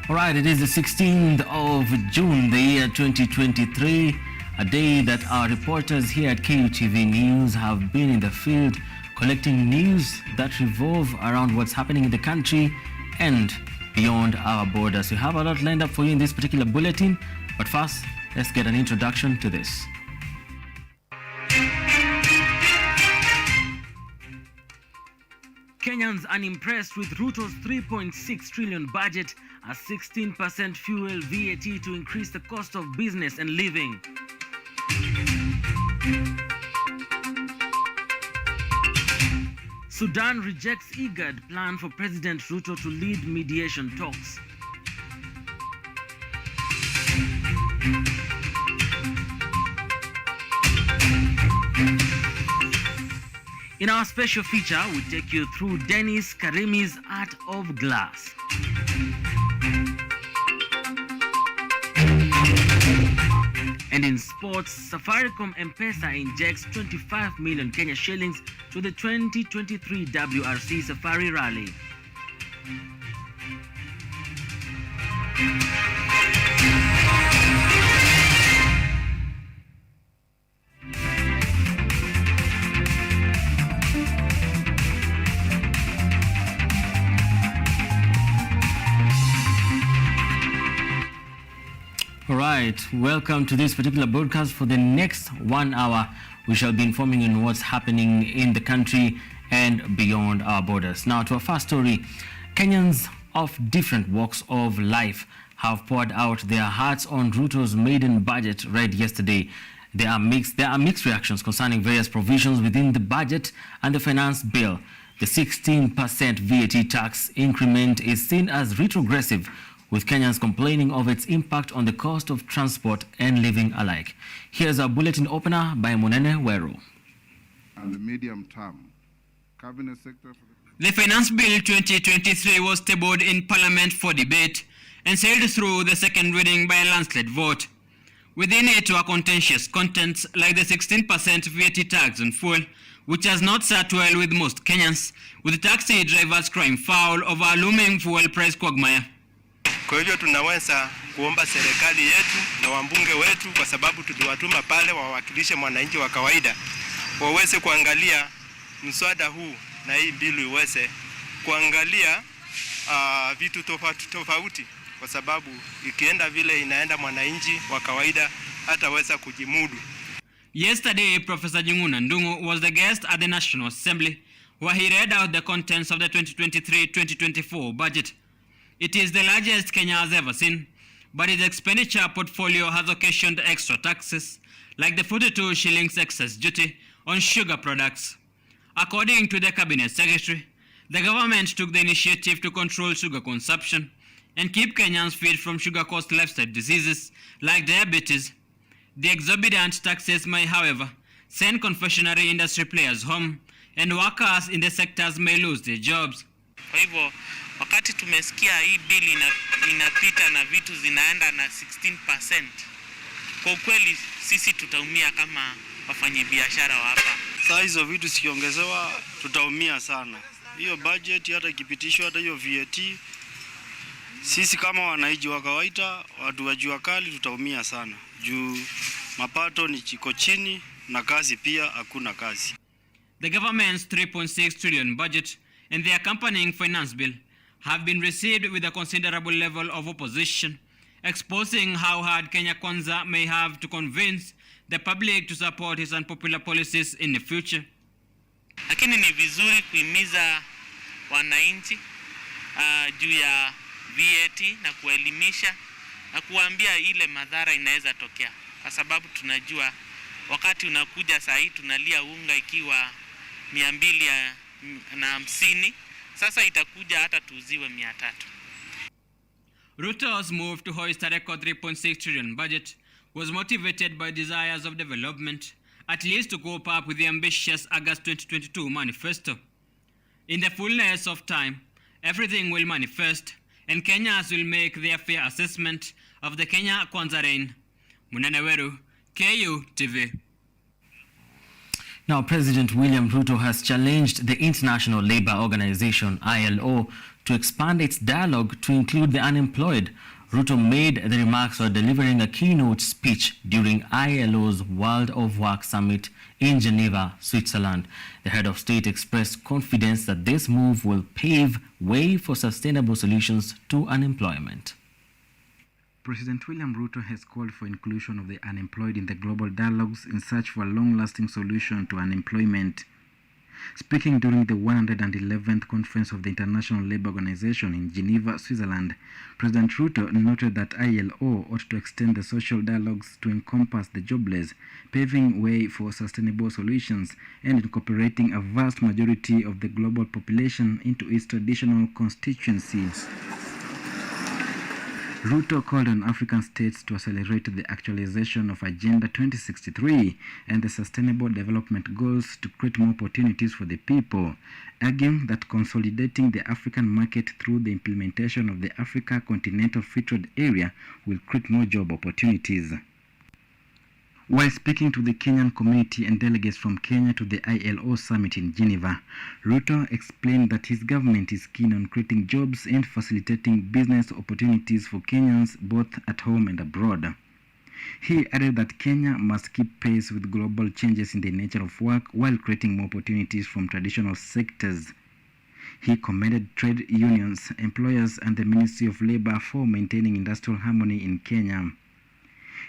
All right, it is the 16th of June, the year 2023, a day that our reporters here at KUTV News have been in the field collecting news that revolve around what's happening in the country and beyond our borders. We have a lot lined up for you in this particular bulletin, but first, let's get an introduction to this. Kenyans unimpressed with Ruto's 3.6 trillion budget, a 16% fuel VAT to increase the cost of business and living. Sudan rejects IGAD plan for President Ruto to lead mediation talks. In our special feature, we take you through Dennis Karimi's Art of Glass. And in sports, Safaricom M-Pesa injects 25 million Kenya shillings to the 2023 WRC Safari Rally. All right, welcome to this particular broadcast. For the next 1 hour, we shall be informing you on what's happening in the country and beyond our borders. Now, to our first story, Kenyans of different walks of life have poured out their hearts on Ruto's maiden budget read yesterday. There are mixed reactions concerning various provisions within the budget and the finance bill. The 16% VAT tax increment is seen as retrogressive, with Kenyans complaining of its impact on the cost of transport and living alike. Here's our bulletin opener by Munene Weru. And the medium term cabinet sector. The Finance Bill 2023 was tabled in Parliament for debate and sailed through the second reading by a landslide vote. Within it were contentious contents like the 16% VAT tax on fuel, which has not sat well with most Kenyans, with taxi drivers crying foul over a looming fuel price quagmire. Kwa hivyo tunaweza kuomba serikali yetu na wambunge wetu, kwa sababu tuliwatuma pale wawakilishe mwananchi wa kawaida, waweze kuangalia mswada huu na hii bill iweze kuangalia vitu tofauti, kwa sababu ikienda vile inaenda mwananchi wa kawaida hataweza kujimudu. Yesterday, Professor Jinguna Ndungu was the guest at the National Assembly, where he read out the contents of the 2023-2024 budget. It is the largest Kenya has ever seen, but its expenditure portfolio has occasioned extra taxes, like the 42 shillings excess duty on sugar products. According to the Cabinet Secretary, the government took the initiative to control sugar consumption and keep Kenyans free from sugar-caused lifestyle diseases like diabetes. The exorbitant taxes may, however, send confectionery industry players home, and workers in the sectors may lose their jobs. Kwa hivyo, wakati tumesikia hii bili inapita na vitu zinaenda na 16%, kwa kweli sisi tutaumia kama wafanyabiashara wa hapa. Sasa hizo vitu zikiongezewa tutaumia sana. Hiyo budget hata ikipitishwa, hata hiyo VAT, sisi kama wananchi wa kawaida, watu wa jua kali tutaumia sana. Juu mapato ni chiko chini na kazi pia hakuna kazi. The government's 3.6 trillion budget and the accompanying finance bill have been received with a considerable level of opposition, exposing how hard Kenya Kwanza may have to convince the public to support his unpopular policies in the future. Lakini ni vizuri kuhimiza wananchi juu ya VAT na kuelimisha na kuambia ile madhara inaweza tokea, kwa sababu tunajua wakati unakuja saa hii tunalia unga ikiwa 250, sasa itakuja hata tuuziwe 300. Ruto's move to hoist a record 3.6 trillion budget was motivated by desires of development, at least to cope up with the ambitious August 2022 manifesto. In the fullness of time, everything will manifest, and Kenyans will make their fair assessment of the Kenya Kwanza reign. Munene Weru, KUTV. Now, President William Ruto has challenged the International Labour Organization, ILO, to expand its dialogue to include the unemployed. Ruto made the remarks while delivering a keynote speech during ILO's World of Work Summit in Geneva, Switzerland. The head of state expressed confidence that this move will pave way for sustainable solutions to unemployment. President William Ruto has called for inclusion of the unemployed in the global dialogues in search for a long-lasting solution to unemployment. Speaking during the 111th Conference of the International Labour Organization in Geneva, Switzerland, President Ruto noted that ILO ought to extend the social dialogues to encompass the jobless, paving way for sustainable solutions and incorporating a vast majority of the global population into its traditional constituencies. Ruto called on African states to accelerate the actualization of Agenda 2063 and the Sustainable Development Goals to create more opportunities for the people, arguing that consolidating the African market through the implementation of the Africa Continental Free Trade Area will create more job opportunities. While speaking to the Kenyan community and delegates from Kenya to the ILO summit in Geneva, Ruto explained that his government is keen on creating jobs and facilitating business opportunities for Kenyans both at home and abroad. He added that Kenya must keep pace with global changes in the nature of work while creating more opportunities from traditional sectors. He commended trade unions, employers, and the Ministry of Labour for maintaining industrial harmony in Kenya.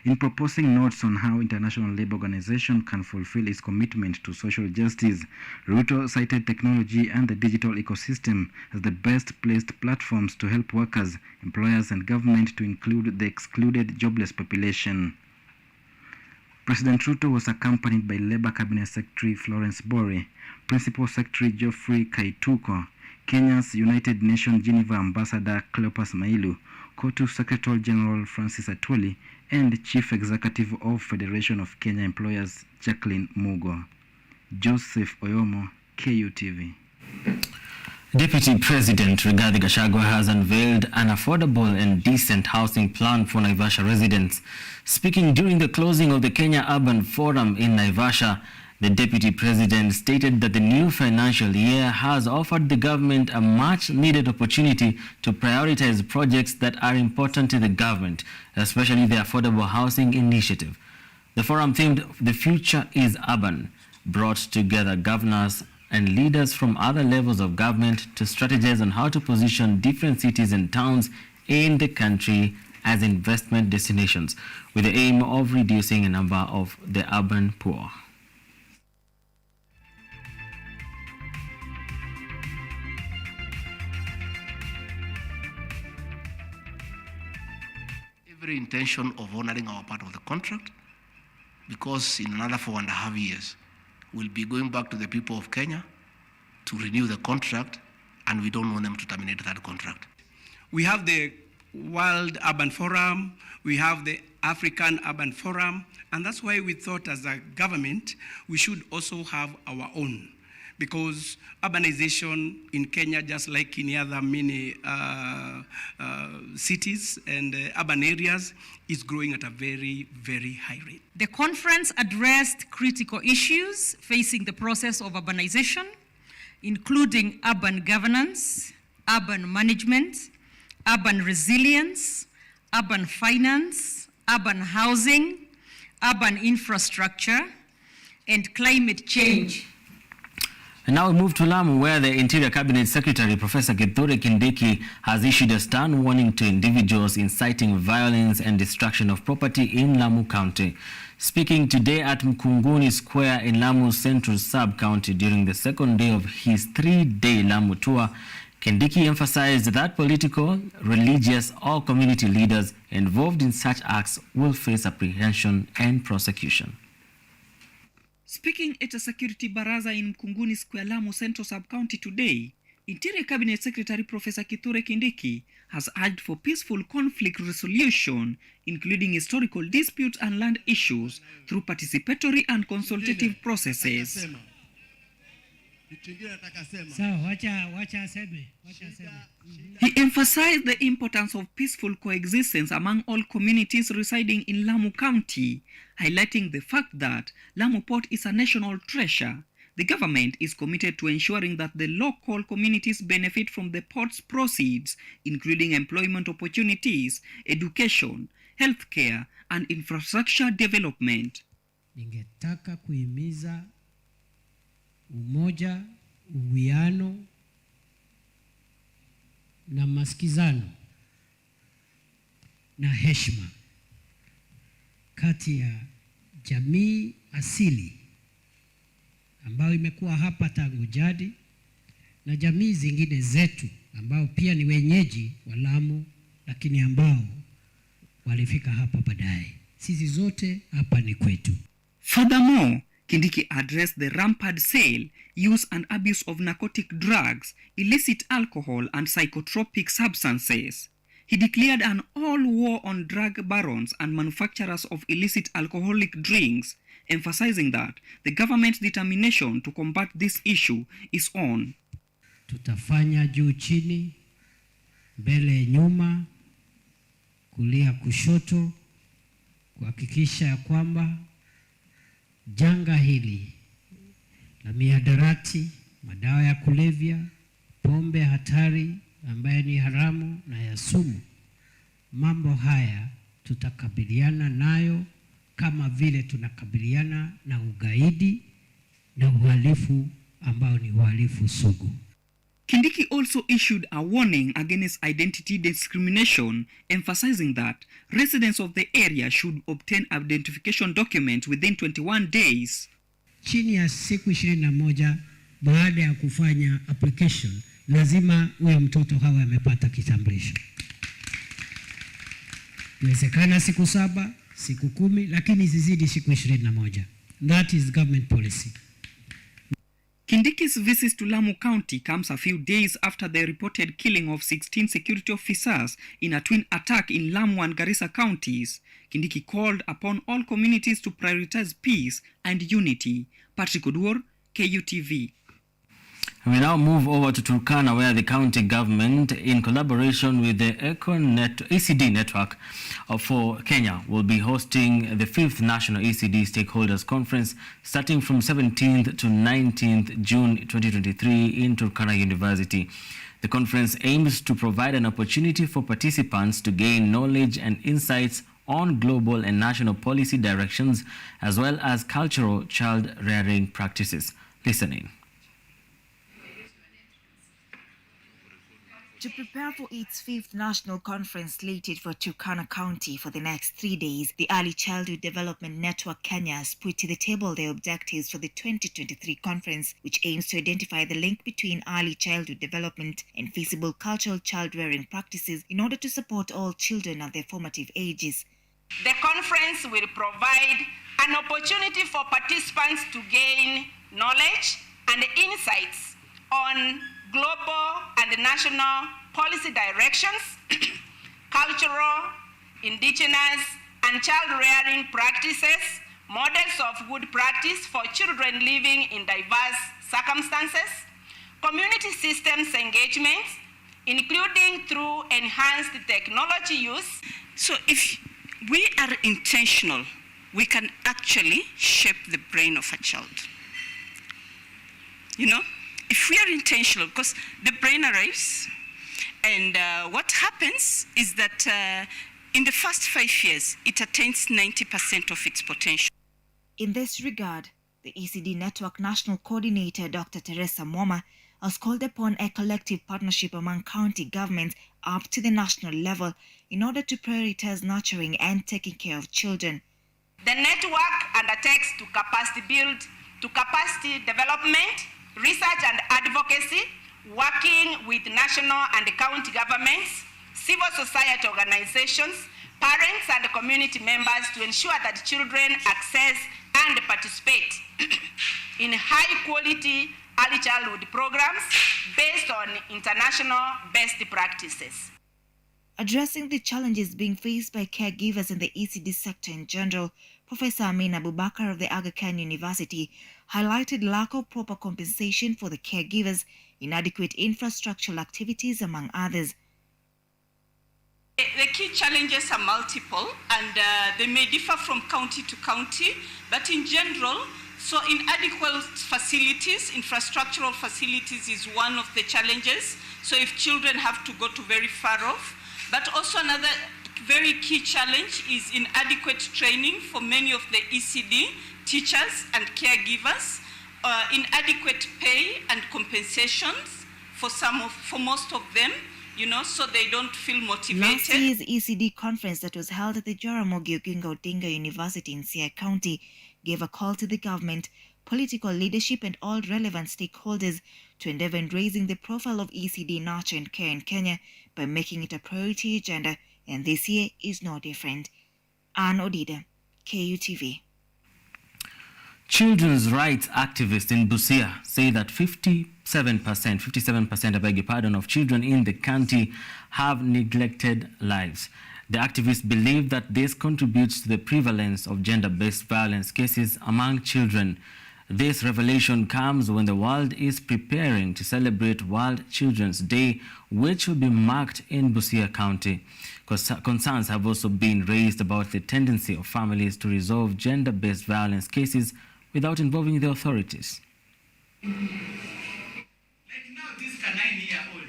In proposing notes on how International Labour Organization can fulfill its commitment to social justice, Ruto cited technology and the digital ecosystem as the best-placed platforms to help workers, employers, and government to include the excluded jobless population. President Ruto was accompanied by Labour Cabinet Secretary Florence Bore, Principal Secretary Geoffrey Kaituko, Kenya's United Nations Geneva Ambassador Cleopas Mailu, COTU Secretary General Francis Atwoli, and Chief Executive of Federation of Kenya Employers Jacqueline Mugo. Joseph Oyomo, KUTV. Deputy President Rigathi Gachagua has unveiled an affordable and decent housing plan for Naivasha residents. Speaking during the closing of the Kenya Urban Forum in Naivasha, the Deputy President stated that the new financial year has offered the government a much-needed opportunity to prioritize projects that are important to the government, especially the Affordable Housing Initiative. The forum themed "The Future is Urban" brought together governors and leaders from other levels of government to strategize on how to position different cities and towns in the country as investment destinations, with the aim of reducing a number of the urban poor. Every intention of honoring our part of the contract, because in another 4.5 years, we'll be going back to the people of Kenya to renew the contract, and we don't want them to terminate that contract. We have the World Urban Forum, we have the African Urban Forum, and that's why we thought as a government, we should also have our own. Because urbanization in Kenya, just like in other many cities and urban areas, is growing at a very, very high rate. The conference addressed critical issues facing the process of urbanization, including urban governance, urban management, urban resilience, urban finance, urban housing, urban infrastructure, and climate change. And now we move to Lamu, where the Interior Cabinet Secretary, Professor Kithure Kindiki, has issued a stern warning to individuals inciting violence and destruction of property in Lamu County. Speaking today at Mkunguni Square in Lamu Central Sub-County during the second day of his 3-day Lamu tour, Kindiki emphasized that political, religious, or community leaders involved in such acts will face apprehension and prosecution. Speaking at a security baraza in Mkunguni Square, Lamu Central Sub-County today, Interior Cabinet Secretary Professor Kithure Kindiki has urged for peaceful conflict resolution, including historical disputes and land issues, through participatory and consultative processes. He emphasized the importance of peaceful coexistence among all communities residing in Lamu County, highlighting the fact that Lamu Port is a national treasure. The government is committed to ensuring that the local communities benefit from the port's proceeds, including employment opportunities, education, healthcare, and infrastructure development. Ningetaka kuhimiza umoja, uwiano na masikizano na heshima kati ya jamii asili ambayo imekuwa hapa tangu jadi na jamii zingine zetu ambao pia ni wenyeji wa Lamu lakini ambao walifika hapa baadaye. Sisi zote hapa ni kwetu. Furthermore, Kindiki addressed the rampant sale, use and abuse of narcotic drugs, illicit alcohol and psychotropic substances. He declared an all-war on drug barons and manufacturers of illicit alcoholic drinks, emphasizing that the government's determination to combat this issue is on. Tutafanya juu chini, mbele nyuma, kulia kushoto, kuhakikisha kwamba janga hili la mihadarati, madawa ya kulevya, pombe hatari ambayo ni haramu na ya sumu, mambo haya tutakabiliana nayo kama vile tunakabiliana na ugaidi na uhalifu ambao ni uhalifu sugu. Kindiki also issued a warning against identity discrimination, emphasizing that residents of the area should obtain identification documents within 21 days. Chini ya siku 21 baada ya kufanya application, lazima huyo mtoto hawe amepata kitambulisho. Inawezekana siku 7, siku 10, lakini zizidi siku 21. That is government policy. Kindiki's visit to Lamu County comes a few days after the reported killing of 16 security officers in a twin attack in Lamu and Garissa counties. Kindiki called upon all communities to prioritize peace and unity. Patrick Oduor, KUTV. We now move over to Turkana, where the county government, in collaboration with the ECD network for Kenya, will be hosting the 5th National ECD Stakeholders Conference starting from 17th to 19th June 2023 in Turkana University. The conference aims to provide an opportunity for participants to gain knowledge and insights on global and national policy directions, as well as cultural child rearing practices. Listen in. To prepare for its 5th national conference slated for Turkana County for the next 3 days, the Early Childhood Development Network Kenya has put to the table their objectives for the 2023 conference, which aims to identify the link between early childhood development and feasible cultural child-rearing practices in order to support all children at their formative ages. The conference will provide an opportunity for participants to gain knowledge and insights on global and national policy directions, cultural, indigenous, and child-rearing practices, models of good practice for children living in diverse circumstances, community systems engagements, including through enhanced technology use. So if we are intentional, we can actually shape the brain of a child. You know? If we are intentional, because the brain arrives, and what happens is that in the first 5 years, it attains 90% of its potential. In this regard, the ECD Network National Coordinator, Dr. Teresa Mwoma, has called upon a collective partnership among county governments up to the national level in order to prioritize nurturing and taking care of children. The network undertakes to capacity development, research and advocacy, working with national and county governments, civil society organizations, parents and community members to ensure that children access and participate in high-quality early childhood programs based on international best practices. Addressing the challenges being faced by caregivers in the ECD sector in general, Professor Amin Abubakar of the Aga Khan University highlighted lack of proper compensation for the caregivers, inadequate infrastructural activities, among others. The key challenges are multiple and they may differ from county to county, but in general, so inadequate facilities, infrastructural facilities is one of the challenges. So if children have to go to very far off, but also another very key challenge is inadequate training for many of the ECD teachers and caregivers, inadequate pay and compensations for most of them, so they don't feel motivated. Last year's ECD conference that was held at the Jaramogi Oginga Odinga University in Siaya County gave a call to the government, political leadership and all relevant stakeholders to endeavor in raising the profile of ECD nurture and care in Kenya by making it a priority agenda, and this year is no different. Anne Odida, KUTV. Children's rights activists in Busia say that 57%, I beg your pardon, of children in the county have neglected lives. The activists believe that this contributes to the prevalence of gender-based violence cases among children. This revelation comes when the world is preparing to celebrate World Children's Day, which will be marked in Busia County. Concerns have also been raised about the tendency of families to resolve gender-based violence cases without involving the authorities.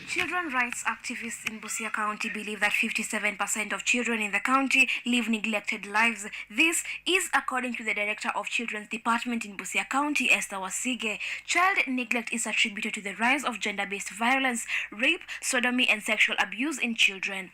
Children rights activists in Busia County believe that 57% of children in the county live neglected lives. This is according to the Director of Children's Department in Busia County, Esther Wasige. Child neglect is attributed to the rise of gender-based violence, rape, sodomy and sexual abuse in children.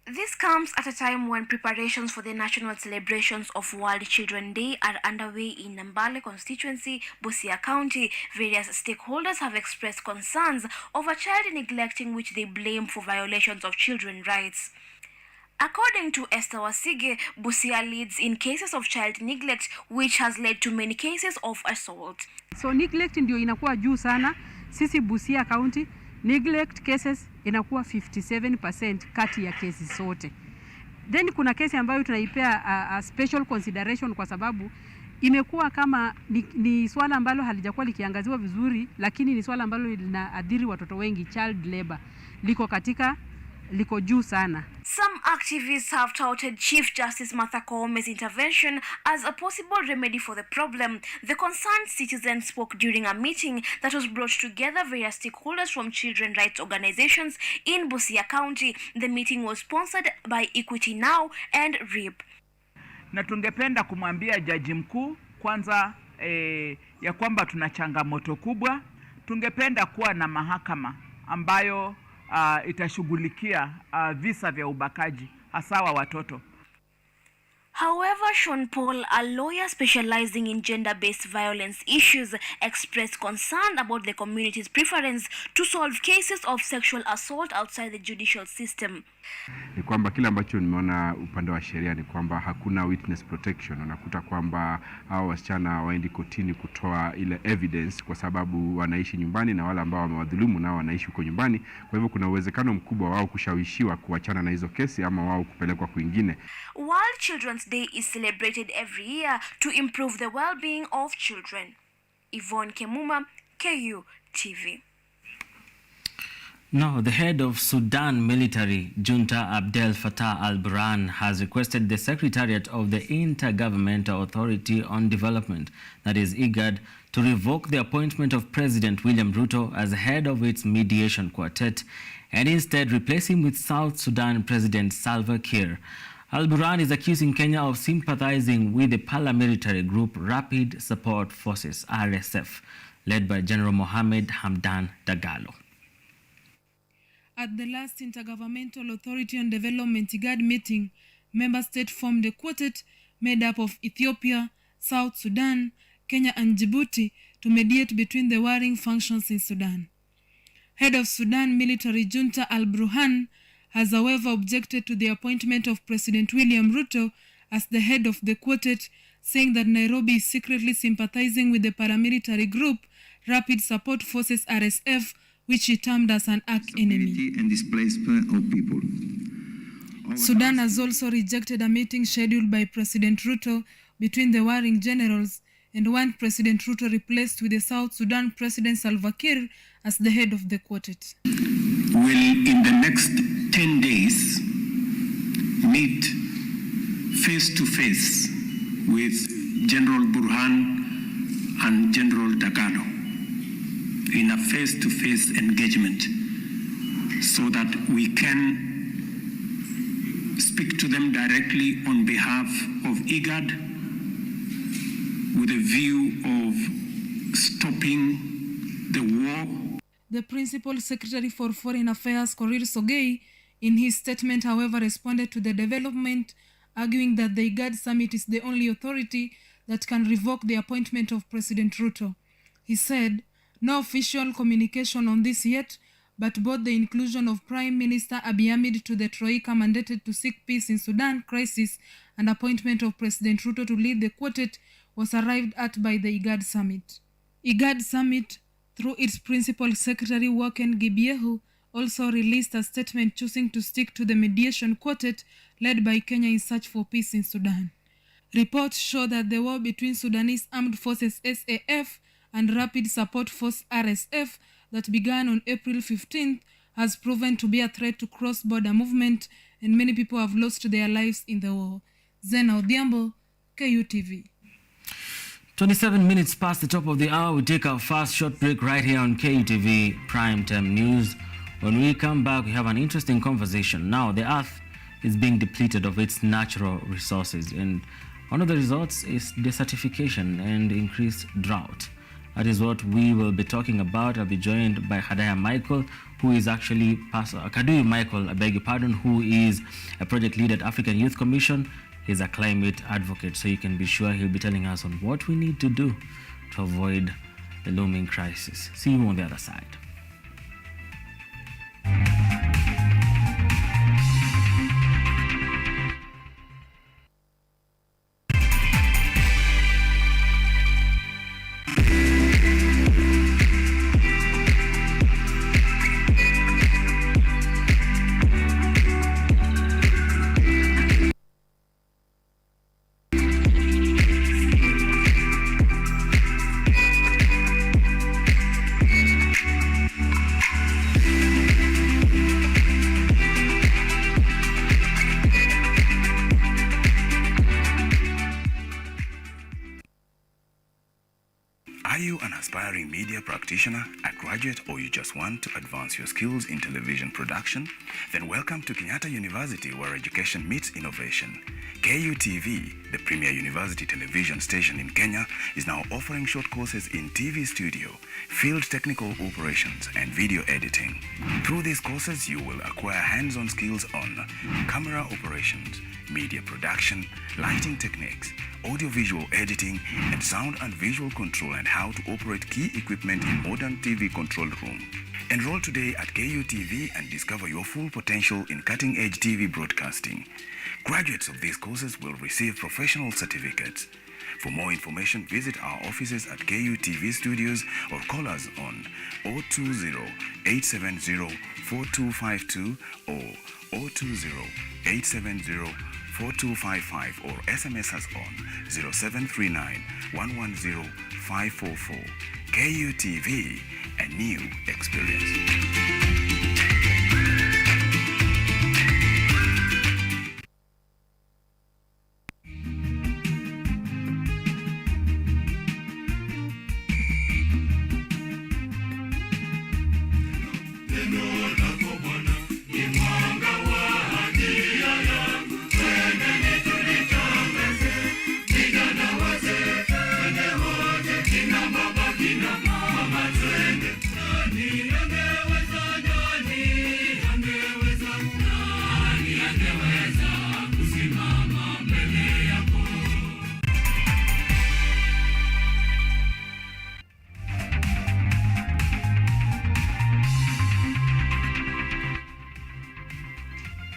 This comes at a time when preparations for the national celebrations of World Children's Day are underway in Nambale constituency, Busia County. Various stakeholders have expressed concerns over child neglecting, which they blame for violations of children's rights. According to Esther Wasige, Busia leads in cases of child neglect, which has led to many cases of assault. So neglect ndio inakuwa juu sana. Sisi Busia County neglect cases inakuwa 57% kati ya kesi zote. Then kuna kesi ambayo tunaipea a special consideration kwa sababu imekuwa kama ni swala ambalo halijakuwa likiangaziwa vizuri, lakini ni swala ambalo linaadhiri watoto wengi. Child labor liko juu sana. Some activists have touted Chief Justice Martha Koome's intervention as a possible remedy for the problem. The concerned citizen spoke during a meeting that was brought together various stakeholders from children rights organizations in Busia County. The meeting was sponsored by Equity Now and RIP. Na tungependa kumwambia jaji mkuu kwanza ya kwamba tuna changamoto kubwa. Tungependa kuwa na mahakama ambayo itashughulikia visa vya ubakaji hasa wa watoto. However, Sean Paul, a lawyer specializing in gender-based violence issues, expressed concern about the community's preference to solve cases of sexual assault outside the judicial system. Ni kwamba kile ambacho nimeona upande wa sheria ni kwamba hakuna witness protection. Unakuta kwamba hao wasichana waendi kotini kutoa ile evidence kwa sababu wanaishi nyumbani na wale ambao wamewadhulumu nao wanaishi huko nyumbani. Kwa hivyo kuna uwezekano mkubwa wao kushawishiwa kuachana na hizo kesi ama wao kupelekwa kwingine. World Children's Day is celebrated every year to improve the well-being of children. Yvonne Kemuma, KUTV. Now, the head of Sudan military junta Abdel Fattah al-Burhan has requested the Secretariat of the Intergovernmental Authority on Development, that is IGAD, to revoke the appointment of President William Ruto as head of its mediation quartet and instead replace him with South Sudan President Salva Kiir. Al-Burhan is accusing Kenya of sympathizing with the paramilitary group Rapid Support Forces, RSF, led by General Mohammed Hamdan Dagalo. At the last Intergovernmental Authority on Development IGAD meeting, member states formed a quartet made up of Ethiopia, South Sudan, Kenya and Djibouti to mediate between the warring functions in Sudan. Head of Sudan military junta al-Burhan has however objected to the appointment of President William Ruto as the head of the quartet, saying that Nairobi is secretly sympathizing with the paramilitary group Rapid Support Forces RSF, which he termed as an arch enemy. And displacement of people. Sudan has also rejected a meeting scheduled by President Ruto between the warring generals and want President Ruto replaced with the South Sudan President Salva Kiir as the head of the quartet. Will in the next 10 days meet face to face with General Burhan and General Dagalo in a face-to-face engagement so that we can speak to them directly on behalf of IGAD with a view of stopping the war. The Principal Secretary for Foreign Affairs, Korir Sogei, in his statement, however, responded to the development, arguing that the IGAD summit is the only authority that can revoke the appointment of President Ruto. He said, no official communication on this yet, but both the inclusion of Prime Minister Abiy Ahmed to the Troika mandated to seek peace in Sudan crisis and appointment of President Ruto to lead the quartet was arrived at by the IGAD summit. IGAD summit, through its Principal Secretary Woken Gibiehu, also released a statement choosing to stick to the mediation quartet led by Kenya in search for peace in Sudan. Reports show that the war between Sudanese Armed Forces SAF and Rapid Support Force RSF that began on April 15th has proven to be a threat to cross-border movement, and many people have lost their lives in the war. Zena ODHIAMBO, KUTV. 27 minutes past the top of the hour, we take our first short break right here on KUTV Primetime News. When we come back, we have an interesting conversation. Now, the earth is being depleted of its natural resources, and one of the results is desertification and increased drought. That is what we will be talking about. I'll be joined by Kadaya Michael, who is actually Kaduyu Michael, I beg your pardon, who is a project lead at African Youth Commission. He's a climate advocate, so you can be sure he'll be telling us on what we need to do to avoid the looming crisis. See you on the other side. Practitioner, a graduate, or you just want to advance your skills in television production? Then welcome to Kenyatta University, where education meets innovation. KUTV, the premier university television station in Kenya, is now offering short courses in TV studio, field technical operations, and video editing. Through these courses, you will acquire hands-on skills on camera operations, media production, lighting techniques, audio-visual editing, and sound and visual control, and how to operate key equipment in modern TV control room. Enroll today at KUTV and discover your full potential in cutting-edge TV broadcasting. Graduates of these courses will receive professional certificates. For more information, visit our offices at KUTV Studios or call us on 020-870-4252 or 020-870-4255 or SMS us on 0739-110-544. KUTV, a new experience.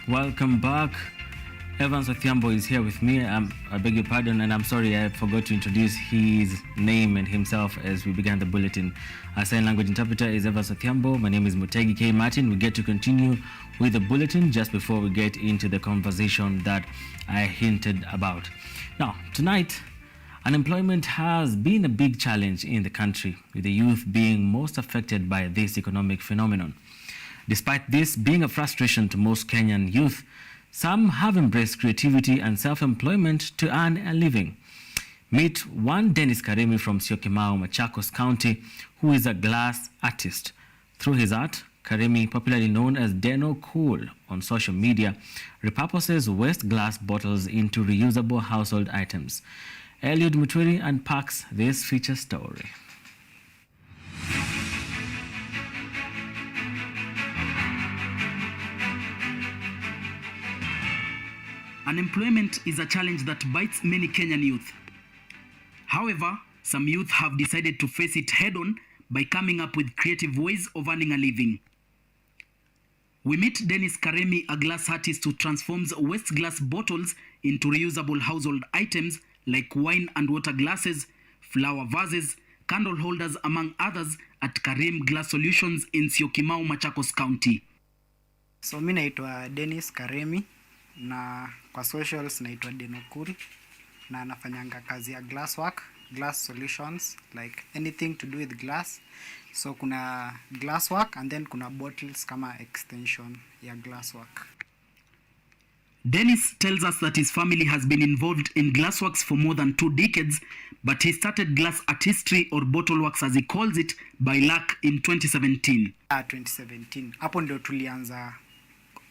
Welcome back. Evans ODHIAMBO is here with me. I beg your pardon, and I'm sorry I forgot to introduce his name and himself as we began the bulletin. Our sign language interpreter is Evans ODHIAMBO. My name is MUTEGI K. Martin. We get to continue with the bulletin just before we get into the conversation that I hinted about. Now, tonight, Unemployment has been a big challenge in the country, with the youth being most affected by this economic phenomenon. Despite this being a frustration to most Kenyan youth, some have embraced creativity and self-employment to earn a living. Meet one Dennis Karemi from Syokimau, Machakos County, who is a glass artist. Through his art, Karemi, popularly known as Deno Cool on social media, repurposes waste glass bottles into reusable household items. Eliud Muturi unpacks this feature story. Unemployment is a challenge that bites many Kenyan youth. However, some youth have decided to face it head-on by coming up with creative ways of earning a living. We meet Dennis Karemi, a glass artist who transforms waste glass bottles into reusable household items like wine and water glasses, flower vases, candle holders, among others, at Karim Glass Solutions in Syokimau, Machakos County. So mimi naitwa Dennis Karemi na kwa socials naitwa Denokuri na nafanyanga kazi ya glasswork, glass solutions, like anything to do with glass. So kuna glasswork and then kuna bottles kama extension ya glasswork. Dennis tells us that his family has been involved in glassworks for more than 2 decades, but he started glass artistry or bottle works as he calls it by luck in 2017. 2017. Hapo ndio tulianza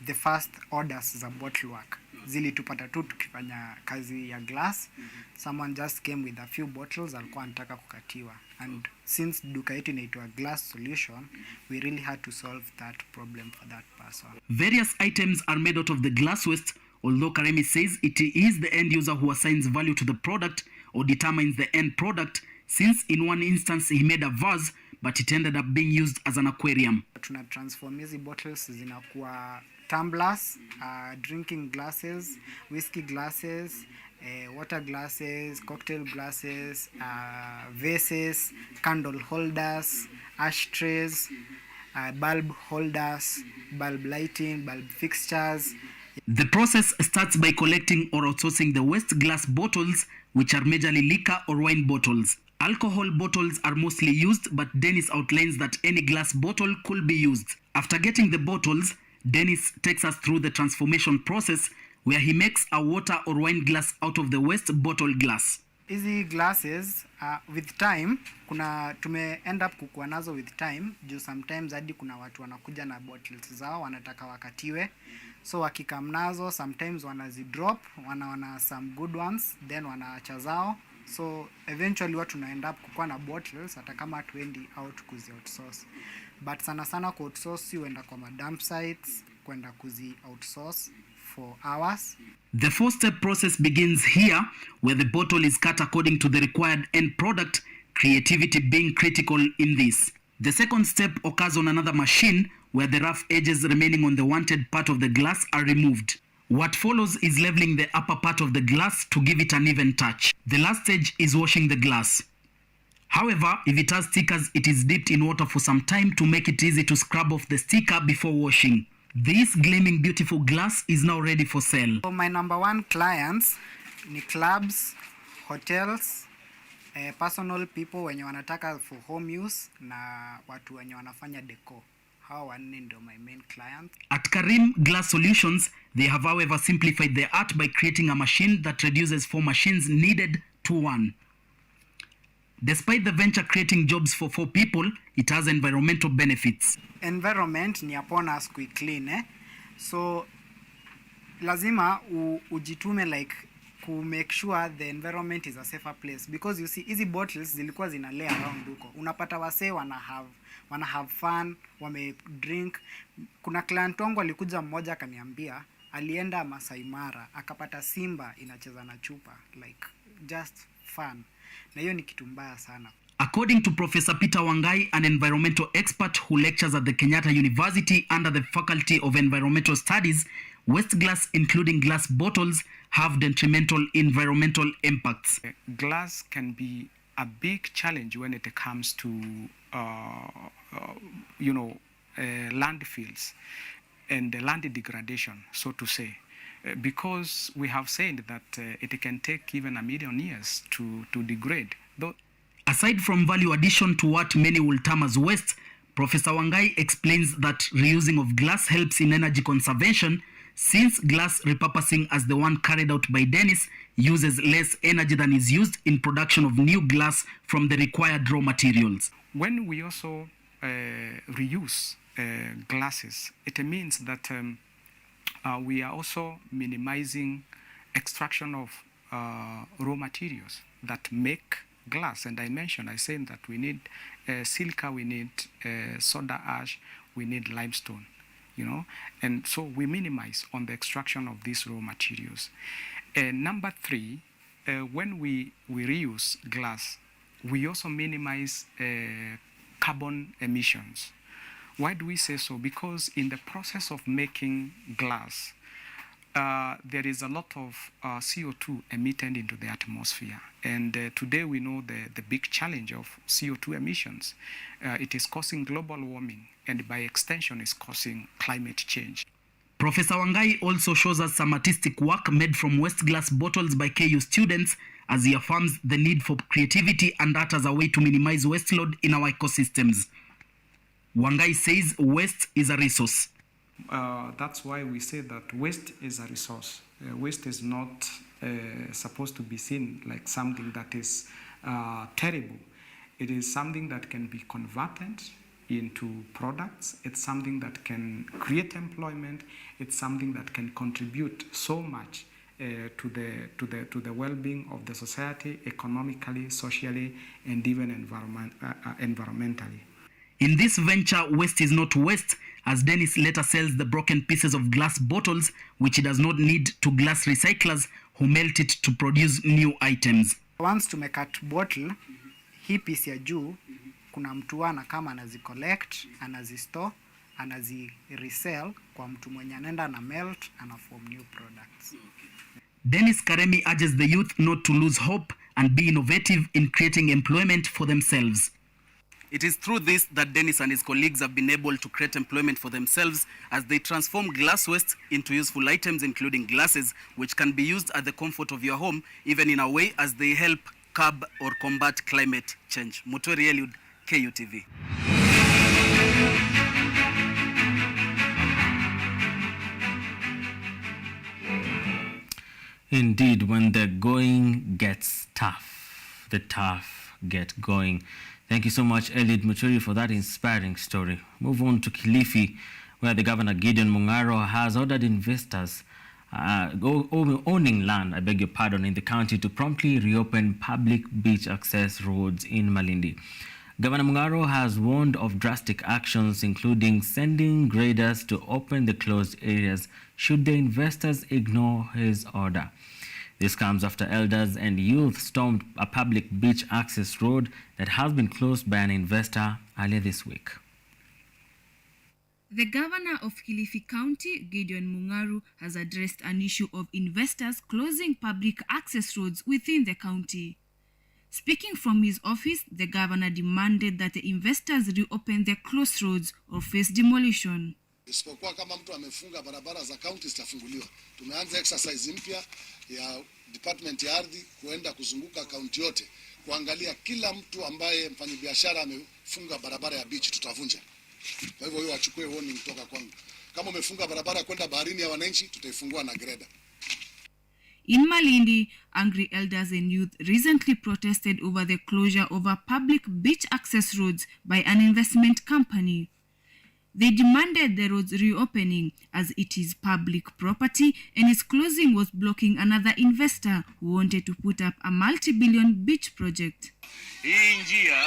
the first orders za bottle work. Zilitupata tu tukifanya kazi ya glass. Someone just came with a few bottles alikuwa anataka kukatiwa. And since duka yetu inaitwa Glass Solution, we really had to solve that problem for that person. Various items are made out of the glass waste, although Karemi says it is the end user who assigns value to the product or determines the end product, since in one instance he made a vase, but it ended up being used as an aquarium. Tuna transform hizi bottles zinakuwa tumblers, drinking glasses, whiskey glasses, water glasses, cocktail glasses, vases, candle holders, ashtrays, bulb holders, bulb lighting, bulb fixtures. The process starts by collecting or outsourcing the waste glass bottles, which are majorly liquor or wine bottles. Alcohol bottles are mostly used, but Dennis outlines that any glass bottle could be used. After getting the bottles, Dennis takes us through the transformation process where he makes a water or wine glass out of the waste bottle glass. Hizi glasses with time tume end up kukua nazo with time juu sometimes hadi kuna watu wanakuja na bottles zao wanataka wakatiwe, so wakikam nazo sometimes wanazidrop, wanaona some good ones then wanaacha zao, so eventually watu tuna end up kukua na bottles hata kama tuendi out kuzi outsource, but sana sana kwa outsource huenda kwa dump sites kwenda kuzi outsource for hours. The 4-step process begins here, where the bottle is cut according to the required end product, creativity being critical in this. The second step occurs on another machine, where the rough edges remaining on the wanted part of the glass are removed. What follows is leveling the upper part of the glass to give it an even touch. The last stage is washing the glass. However, if it has stickers, it is dipped in water for some time to make it easy to scrub off the sticker before washing. This gleaming beautiful glass is now ready for sale. So my number one clients ni clubs, hotels, personal people wenye wanataka for home use na watu wenye wanafanya deco. Hao wanne ndio my main clients. At Karim Glass Solutions, they have however simplified their art by creating a machine that reduces 4 machines needed to 1. Despite the venture creating jobs for 4 people, it has environmental benefits. Environment ni upon us clean, so lazima ujitume like to make sure the environment is a safer place, because you see hizi bottles zilikuwa zina lay around huko, unapata wase wana have fun, wame drink. Kuna client wangu alikuja mmoja akaniambia alienda Masai Mara akapata simba inacheza na chupa, like just fun, na hiyo ni kitu mbaya sana. According to Professor Peter Wangai, an environmental expert who lectures at the Kenyatta University under the Faculty of Environmental Studies, waste glass, including glass bottles, have detrimental environmental impacts. Glass can be a big challenge when it comes to, landfills and land degradation, so to say. because we have said that it can take even 1 million years to degrade. Aside from value addition to what many will term as waste, Professor Wangai explains that reusing of glass helps in energy conservation, since glass repurposing as the one carried out by Dennis uses less energy than is used in production of new glass from the required raw materials. When we also reuse glasses, it means that we are also minimizing extraction of raw materials that make glass. And I said that we need silica, we need soda ash, we need limestone, and so we minimize on the extraction of these raw materials. Number 3, when we reuse glass, we also minimize carbon emissions. Why do we say so? Because in the process of making glass, there is a lot of CO2 emitted into the atmosphere. And today we know the big challenge of CO2 emissions. It is causing global warming, and by extension is causing climate change. Professor Wangai also shows us some artistic work made from waste glass bottles by KU students, as he affirms the need for creativity and that as a way to minimize waste load in our ecosystems. Wangai says waste is a resource. That's why we say that waste is a resource. Waste is not supposed to be seen like something that is terrible. It is something that can be converted into products. It's something that can create employment. It's something that can contribute so much to the well-being of the society, economically, socially, and even environmentally. In this venture, waste is not waste, as Dennis later sells the broken pieces of glass bottles, which he does not need, to glass recyclers who melt it to produce new items. Once tumekat bottle, hii piece ya juu, kuna mtu ana kama anazicollect, anazistore, anaziresell kwa mtu mwenye anaenda na melt, ana form new products. Dennis Karemi urges the youth not to lose hope and be innovative in creating employment for themselves. It is through this that Dennis and his colleagues have been able to create employment for themselves as they transform glass waste into useful items, including glasses, which can be used at the comfort of your home, even in a way as they help curb or combat climate change. Mutweri Eliud, KUTV. Indeed, when the going gets tough, the tough get going. Thank you so much, Eliud Muchuri, for that inspiring story. Move on to Kilifi, where the Governor Gideon Mung'aro has ordered investors owning land, in the county to promptly reopen public beach access roads in Malindi. Governor Mung'aro has warned of drastic actions, including sending graders to open the closed areas should the investors ignore his order. This comes after elders and youth stormed a public beach access road that has been closed by an investor earlier this week. The governor of Kilifi County, Gideon Mung'aro, has addressed an issue of investors closing public access roads within the county. Speaking from his office, the governor demanded that the investors reopen the closed roads or face demolition. Isipokuwa kama mtu amefunga barabara za county zitafunguliwa. Tumeanza exercise mpya ya department ya ardhi kuenda kuzunguka county yote kuangalia kila mtu ambaye mfanyabiashara amefunga barabara ya beach tutavunja. Kwa hivyo wachukue warning kutoka kwangu. Kama umefunga barabara kwenda baharini ya wananchi tutaifungua na grader. In Malindi, angry elders and youth recently protested over the closure of a public beach access roads by an investment company. They demanded the roads reopening as it is public property and its closing was blocking another investor who wanted to put up a multi-billion beach project. Hii njia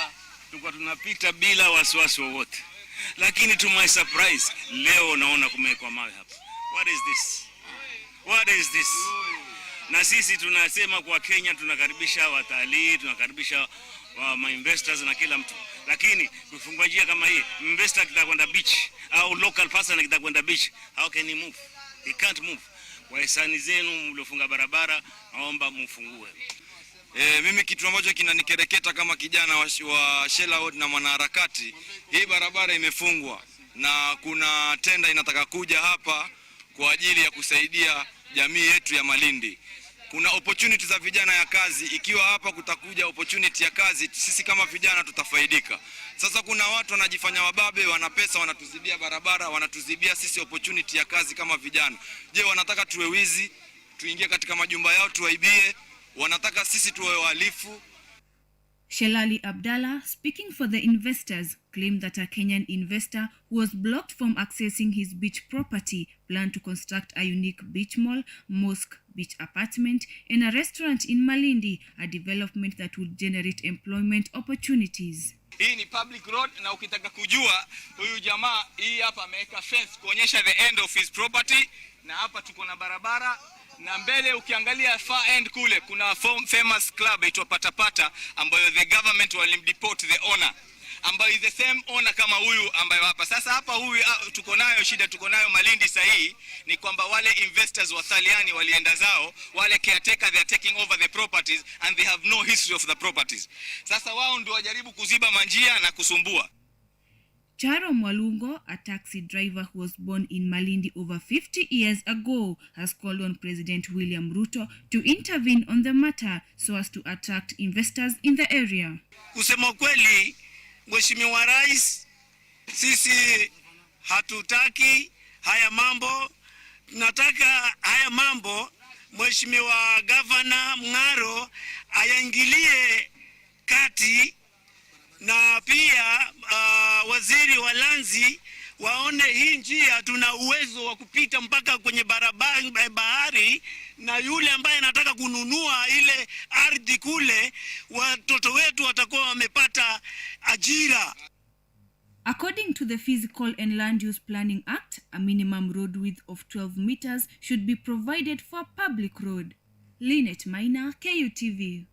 tulikuwa tunapita bila wasiwasi wowote. Lakini to my surprise, leo naona kumewekwa mawe hapa. What is this? What is this? Na sisi tunasema kwa Kenya tunakaribisha watalii, tunakaribisha investors na kila mtu. Lakini kufungua njia kama hii, investor kitakwenda beach au local person kitakwenda beach, how can he move? He can't move. Kwa hisani zenu mliofunga barabara, naomba mfungue. Mimi kitu ambacho kinanikereketa kama kijana wa Shela na mwanaharakati, hii barabara imefungwa na kuna tenda inataka kuja hapa kwa ajili ya kusaidia jamii yetu ya Malindi. Kuna opportunity za vijana ya kazi. Ikiwa hapa kutakuja opportunity ya kazi, sisi kama vijana tutafaidika. Sasa kuna watu wanajifanya wababe, wana pesa, wanatuzibia barabara, wanatuzibia sisi opportunity ya kazi kama vijana. Je, wanataka tuwe wizi, tuingie katika majumba yao tuwaibie? Wanataka sisi tuwe wahalifu? Shelali Abdallah, speaking for the investors, claimed that a Kenyan investor who was blocked from accessing his beach property planned to construct a unique beach mall, mosque, beach apartment, and a restaurant in Malindi, a development that would generate employment opportunities. Hii ni public road, na ukitaka kujua huyu jamaa, hii hapa ameweka fence kuonyesha the end of his property, na hapa tuko na barabara, na mbele ukiangalia far end kule kuna famous club itwa Patapata ambayo the government walimdeport the owner, ambayo is the same owner kama huyu ambayo hapa. Sasa hapa huyu tuko nayo shida, tuko nayo Malindi sahihi ni kwamba wale investors wa Italiani walienda zao, wale caretaker they are taking over the properties and they have no history of the properties. Sasa wao ndio wajaribu kuziba manjia na kusumbua. Charo Mwalungo, a taxi driver who was born in Malindi over 50 years ago, has called on President William Ruto to intervene on the matter so as to attract investors in the area. Kusema kweli, Mheshimiwa Rais, sisi hatutaki haya mambo. Tunataka haya mambo Mheshimiwa Governor Mng'aro ayaingilie kati, na pia waziri wa lanzi waone hii njia tuna uwezo wa kupita mpaka kwenye barabara bahari, na yule ambaye anataka kununua ile ardhi kule, watoto wetu watakuwa wamepata ajira. According to the Physical and Land Use Planning Act, a minimum road width of 12 meters should be provided for public road. Linet Maina, KUTV.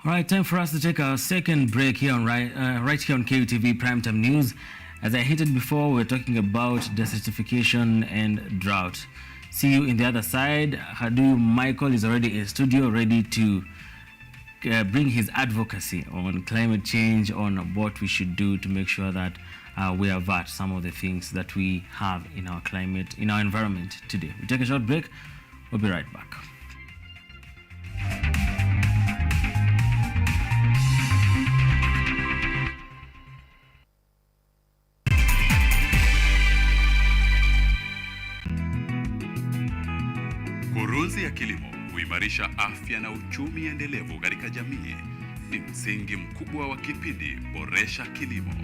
All right, time for us to take our second break here on right here on KUTV Primetime News. As I hinted before, we're talking about desertification and drought. See you in the other side. Hadu Michael is already in studio, ready to bring his advocacy on climate change, on what we should do to make sure that we avert some of the things that we have in our climate, in our environment today. We take a short break. We'll be right back. Kurunzi ya kilimo huimarisha afya na uchumi endelevu katika jamii. Ni msingi mkubwa wa kipindi Boresha Kilimo.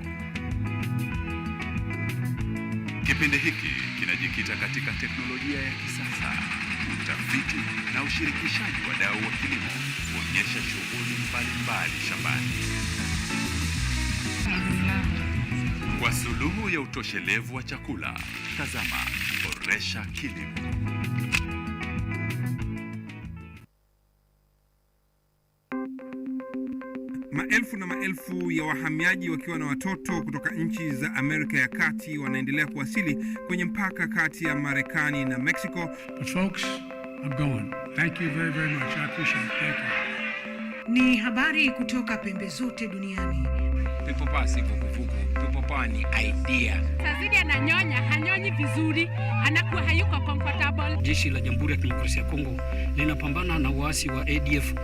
Kipindi hiki kinajikita katika teknolojia ya kisasa, utafiti na ushirikishaji wa wadau wa kilimo kuonyesha shughuli mbalimbali shambani. Kwa suluhu ya utoshelevu wa chakula, tazama Boresha Kilimo. Maelfu na maelfu ya wahamiaji wakiwa na watoto kutoka nchi za Amerika ya Kati wanaendelea kuwasili kwenye mpaka kati ya Marekani na Mexico. The folks are going. Thank you very, very much. I appreciate it. Thank you. Ni habari kutoka pembe zote duniani. People pass vuguvugu. People pass ni idea. Sazidi ananyonya, hanyonyi vizuri, anakuwa hayuko comfortable. Jeshi la Jamhuri ya Kidemokrasia ya Kongo linapambana na waasi wa ADF.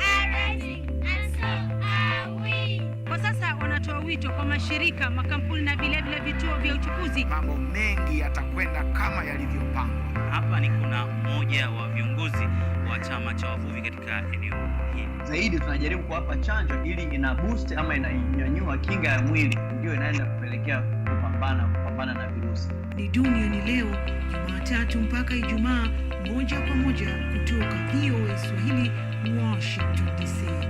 Kwa sasa wanatoa wito kwa mashirika, makampuni na vile vituo vya uchukuzi. Mambo mengi yatakwenda kama yalivyopangwa. Hapa ni kuna mmoja wa viongozi wa chama cha wavuvi katika eneo hili. Zaidi tunajaribu kuwapa chanjo ili ina boost ama inanyanyua kinga ya mwili, ndio inaenda kupelekea kupambana na virusi. Ni Duniani Leo, Jumatatu mpaka Ijumaa, moja kwa moja kutoka VOA Swahili, Washington DC.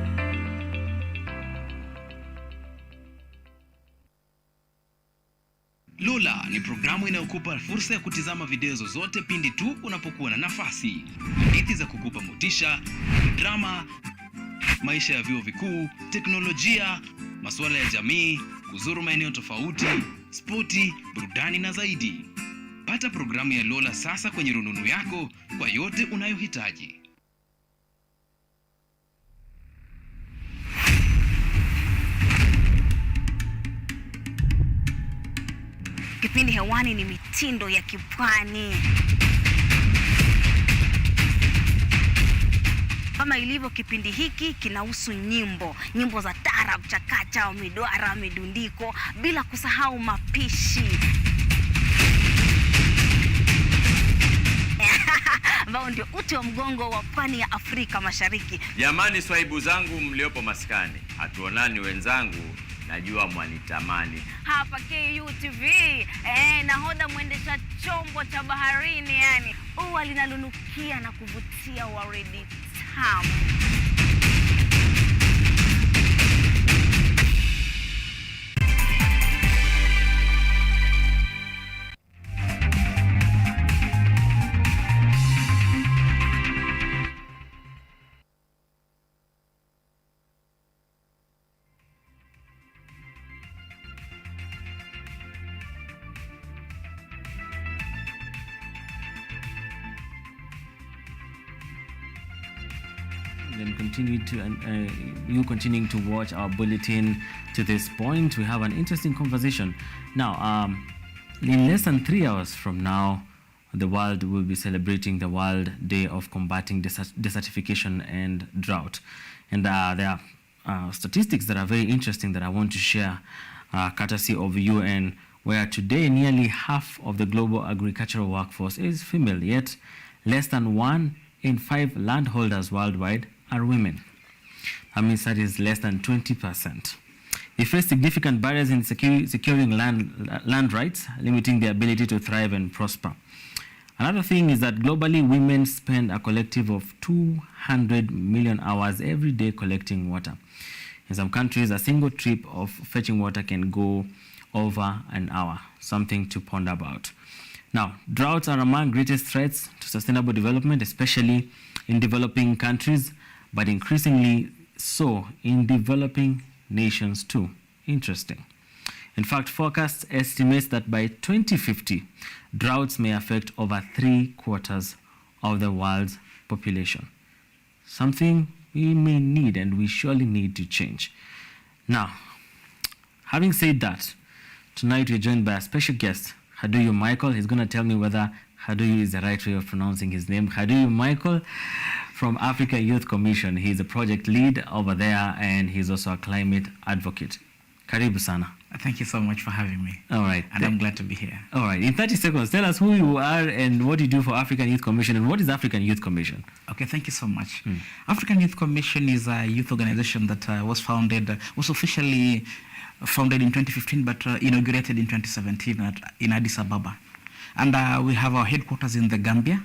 Lola ni programu inayokupa fursa ya kutizama video zozote pindi tu unapokuwa na nafasi. Hadithi za kukupa motisha, drama, maisha ya vyuo vikuu, teknolojia, masuala ya jamii, kuzuru maeneo tofauti, spoti, burudani na zaidi. Pata programu ya Lola sasa kwenye rununu yako kwa yote unayohitaji. Kipindi hewani ni mitindo ya kipwani. Kama ilivyo kipindi hiki kinahusu nyimbo za tarab, chakacha, midwara, midundiko, bila kusahau mapishi ambao ndio uti wa mgongo wa pwani ya Afrika Mashariki. Jamani, swaibu zangu mliopo maskani, hatuonani wenzangu, najua mwanitamani. Hapa KUTV, nahodha mwendesha chombo cha baharini, yani ua linalunukia na kuvutia waridi tamu. And you continuing to watch our bulletin to this point. We have an interesting conversation. Now, in less than 3 hours from now, the world will be celebrating the World Day of Combating Desertification and Drought. And there are statistics that are very interesting that I want to share, courtesy of UN, where today nearly half of the global agricultural workforce is female, yet less than 1 in 5 landholders worldwide are women. That means that is less than 20%. They face significant barriers in securing land rights, limiting their ability to thrive and prosper. Another thing is that globally, women spend a collective of 200 million hours every day collecting water. In some countries, a single trip of fetching water can go over an hour, something to ponder about. Now, droughts are among greatest threats to sustainable development, especially in developing countries, but increasingly so in developing nations too. Interesting. In fact, forecasts estimate that by 2050, droughts may affect over 3/4 of the world's population. Something we may need and we surely need to change. Now, having said that, tonight we're joined by a special guest, Haduyu Michael. He's going to tell me whether Haduyu is the right way of pronouncing his name. Haduyu Michael from African Youth Commission. He's a project lead over there and he's also a climate advocate. Karibu sana. Thank you so much for having me. All right. And I'm glad to be here. All right. In 30 seconds, tell us who you are and what you do for African Youth Commission and what is African Youth Commission? Okay, thank you so much. African Youth Commission is a youth organization that was officially founded in 2015 but inaugurated in 2017 in Addis Ababa. And we have our headquarters in the Gambia.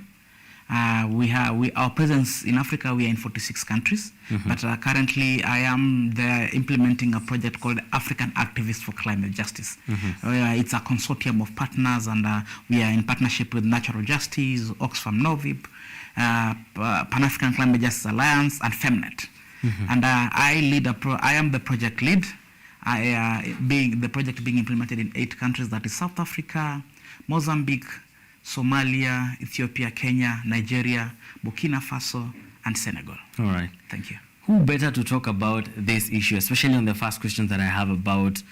Our presence in Africa, we are in 46 countries, but currently I am there implementing a project called African Activists for Climate Justice. It's a consortium of partners, and we are in partnership with Natural Justice, Oxfam Novib, Pan-African Climate Justice Alliance, and Femnet. And I am the project lead, the project being implemented in 8 countries, that is South Africa, Mozambique, Somalia, Ethiopia, Kenya, Nigeria, Burkina Faso, and Senegal. All right. Thank you. Who better to talk about this issue, especially on the first question that I have about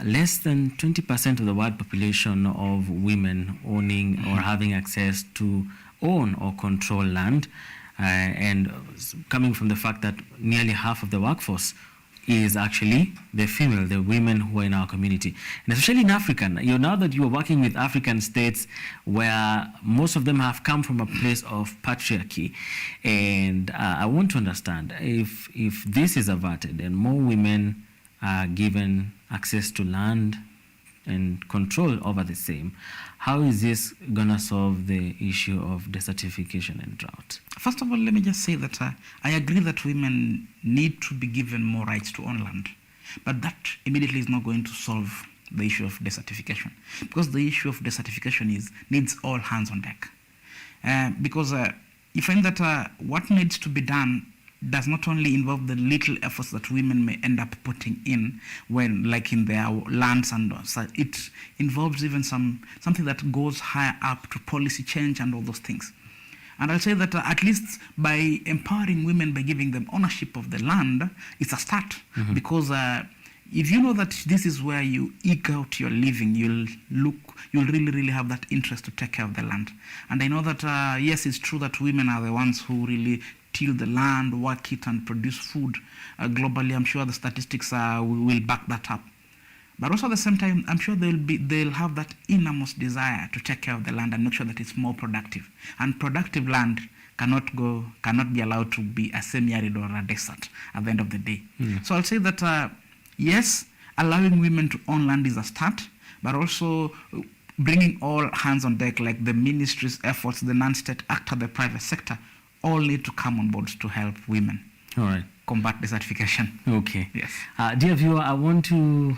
less than 20% of the world population of women owning or having access to own or control land, and coming from the fact that nearly half of the workforce is actually the female, the women who are in our community. And especially in Africa, now that you are working with African states where most of them have come from a place of patriarchy, and I want to understand if this is averted and more women are given access to land and control over the same, how is this going to solve the issue of desertification and drought? First of all, let me just say that I agree that women need to be given more rights to own land. But that immediately is not going to solve the issue of desertification. Because the issue of desertification needs all hands on deck. Because you find that what needs to be done does not only involve the little efforts that women may end up putting in when, like in their lands, and it involves even something that goes higher up to policy change and all those things. And I'll say that at least by empowering women, by giving them ownership of the land, it's a start. Because if you know that this is where you eke out your living, you'll really have that interest to take care of the land. And I know that, yes, it's true that women are the ones who really till the land, work it, and produce food globally. I'm sure the statistics will back that up. But also at the same time, I'm sure they'll have that innermost desire to take care of the land and make sure that it's more productive. And productive land cannot be allowed to be a semi-arid or a desert at the end of the day. So I'll say that yes, allowing women to own land is a start, but also bringing all hands on deck, like the ministry's efforts, the non-state actor, the private sector, all need to come on board to help women. All right. Combat desertification. Okay. Yes. Dear viewer, I want to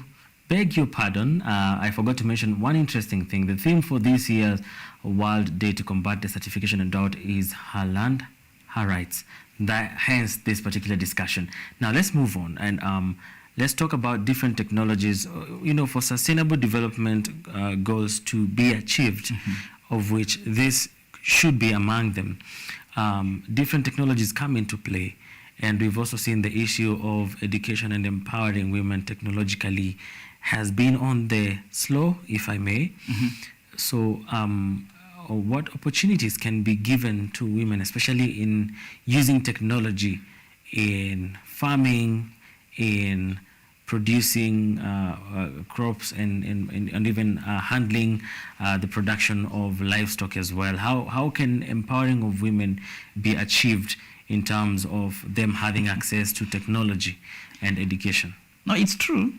beg your pardon. I forgot to mention one interesting thing. The theme for this year's World Day to Combat Desertification and Drought is Her Land, Her Rights. Hence this particular discussion. Now let's move on and let's talk about different technologies, for sustainable development goals to be achieved, of which this should be among them. Different technologies come into play, and we've also seen the issue of education and empowering women technologically has been on the slow, if I may. So what opportunities can be given to women, especially in using technology in farming, in producing crops and even handling the production of livestock as well? How can empowering of women be achieved in terms of them having access to technology and education? No, it's true,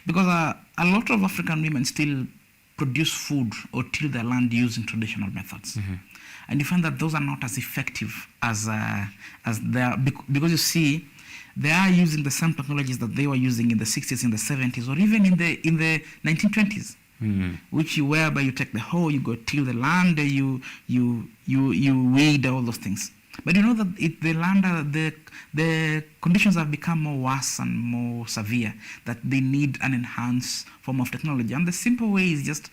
because a lot of African women still produce food or till their land using traditional methods. And you find that those are not as effective as they are, because you see, they are using the same technologies that they were using in the 60s, in the 70s, or even in the 1920s, whereby you take the hoe, you go till the land, you weed, all those things. But you know that the conditions have become more worse and more severe, that they need an enhanced form of technology. And the simple way is just